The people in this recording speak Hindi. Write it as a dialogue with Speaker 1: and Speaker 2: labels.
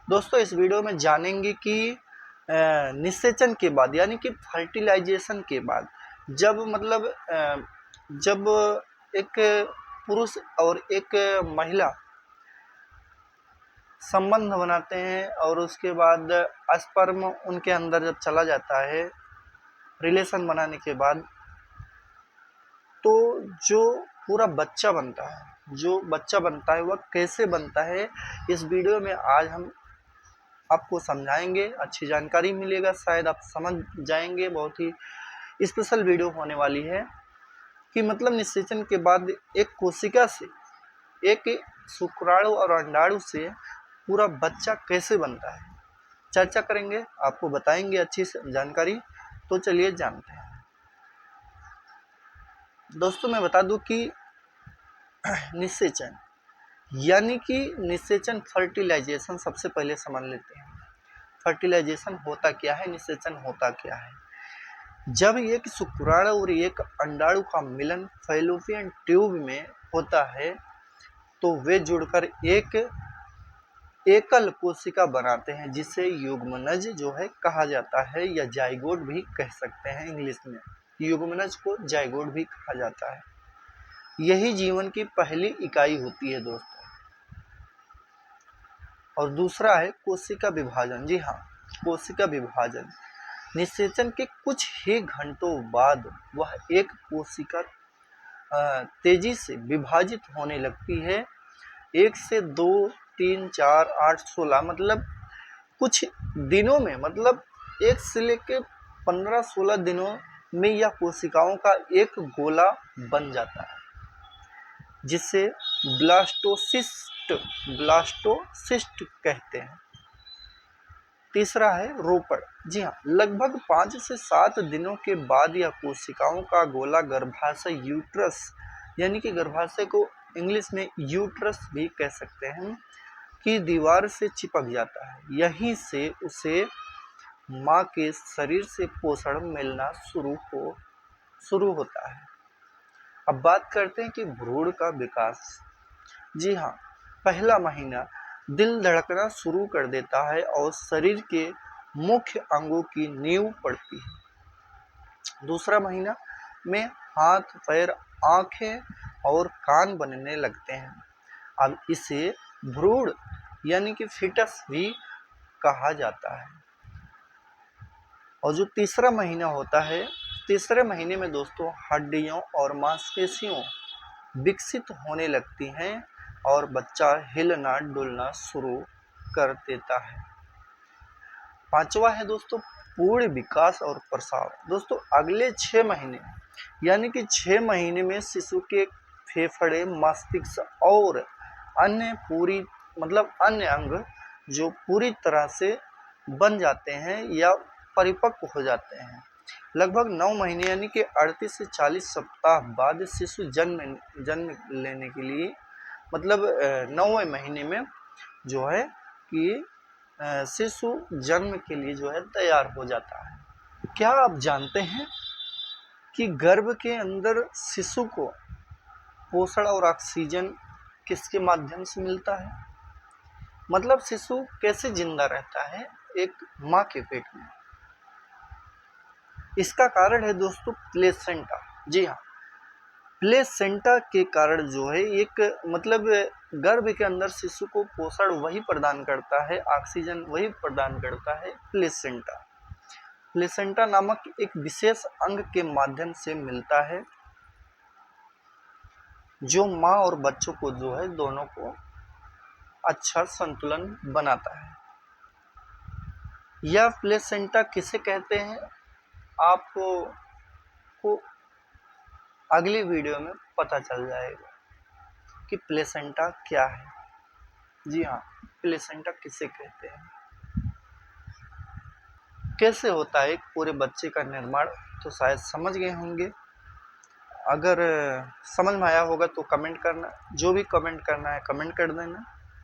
Speaker 1: दोस्तों इस वीडियो में जानेंगे कि निषेचन के बाद यानी कि फर्टिलाइजेशन के बाद जब एक पुरुष और एक महिला संबंध बनाते हैं और उसके बाद स्पर्म उनके अंदर जब चला जाता है रिलेशन बनाने के बाद, तो जो पूरा बच्चा बनता है वह कैसे बनता है, इस वीडियो में आज हम आपको समझाएंगे। अच्छी जानकारी मिलेगा, शायद आप समझ जाएंगे। बहुत ही स्पेशल वीडियो होने वाली है कि मतलब निषेचन के बाद एक कोशिका से, एक शुक्राणु और अंडाणु से पूरा बच्चा कैसे बनता है, चर्चा करेंगे, आपको बताएंगे अच्छी जानकारी। तो चलिए जानते हैं। दोस्तों मैं बता दूं कि निषेचन यानी कि निषेचन फर्टिलाइजेशन सबसे पहले समझ लेते हैं। फर्टिलाइजेशन होता क्या है, निषेचन होता क्या है। जब एक शुक्राणु और एक अंडाणु का मिलन फैलोपियन ट्यूब में होता है तो वे जुड़कर एक एकल कोशिका बनाते हैं जिसे युग्मनज जो है कहा जाता है, या जाइगोट भी कह सकते हैं। इंग्लिश में युग्मनज को जाइगोट भी कहा जाता है। यही जीवन की पहली इकाई होती है दोस्तों। और दूसरा है कोशिका विभाजन। जी हाँ, कोशिका विभाजन। निषेचन के कुछ ही घंटों बाद वह एक कोशिका तेजी से विभाजित होने लगती है। 1 से 2, 3, 4, 8, 16 मतलब कुछ दिनों में, मतलब 1 से लेकर 15-16 दिनों में यह कोशिकाओं का एक गोला बन जाता है जिसे ब्लास्टोसिस्ट कहते हैं। तीसरा है रोपण। जी हाँ, लगभग 5 से 7 दिनों के बाद यह कोशिकाओं का गोला गर्भाशय यूट्रस, यानी कि गर्भाशय को इंग्लिश में यूट्रस भी कह सकते हैं, की दीवार से चिपक जाता है। यहीं से उसे माँ के शरीर से पोषण मिलना शुरू होता है। अब बात करते हैं कि भ्रूण का विकास। जी हाँ, पहला महीना दिल धड़कना शुरू कर देता है और शरीर के मुख्य अंगों की नींव पड़ती है। दूसरा महीना में हाथ, पैर, आंखें और कान बनने लगते हैं। अब इसे भ्रूण यानी कि फिटस भी कहा जाता है। और जो तीसरा महीना होता है, तीसरे महीने में दोस्तों हड्डियों और मांसपेशियों विकसित होने लगती हैं और बच्चा हिलना डुलना शुरू कर देता है। पांचवा है दोस्तों पूर्ण विकास और प्रसाव। दोस्तों अगले 6 महीने यानी कि 6 महीने में शिशु के फेफड़े, मस्तिष्क और अन्य अंग जो पूरी तरह से बन जाते हैं या परिपक्व हो जाते हैं। लगभग 9 महीने यानी कि 38 से 40 सप्ताह बाद शिशु जन्म लेने के लिए, मतलब 9वें महीने में जो है कि शिशु जन्म के लिए जो है तैयार हो जाता है। क्या आप जानते हैं कि गर्भ के अंदर शिशु को पोषण और ऑक्सीजन किसके माध्यम से मिलता है? मतलब शिशु कैसे जिंदा रहता है एक माँ के पेट में? इसका कारण है दोस्तों प्लेसेंटा। जी हाँ, प्लेसेंटा के कारण जो है एक गर्भ के अंदर शिशु को पोषण वही प्रदान करता है, ऑक्सीजन वही प्रदान करता है, प्लेसेंटा। प्लेसेंटा नामक एक विशेष अंग के माध्यम से मिलता है जो माँ और बच्चों को जो है दोनों को अच्छा संतुलन बनाता है। यह प्लेसेंटा किसे कहते हैं आपको अगली वीडियो में पता चल जाएगा कि प्लेसेंटा क्या है। जी हाँ, प्लेसेंटा किसे कहते हैं, कैसे होता है एक पूरे बच्चे का निर्माण, तो शायद समझ गए होंगे। अगर समझ में आया होगा तो कमेंट करना, जो भी कमेंट करना है कमेंट कर देना।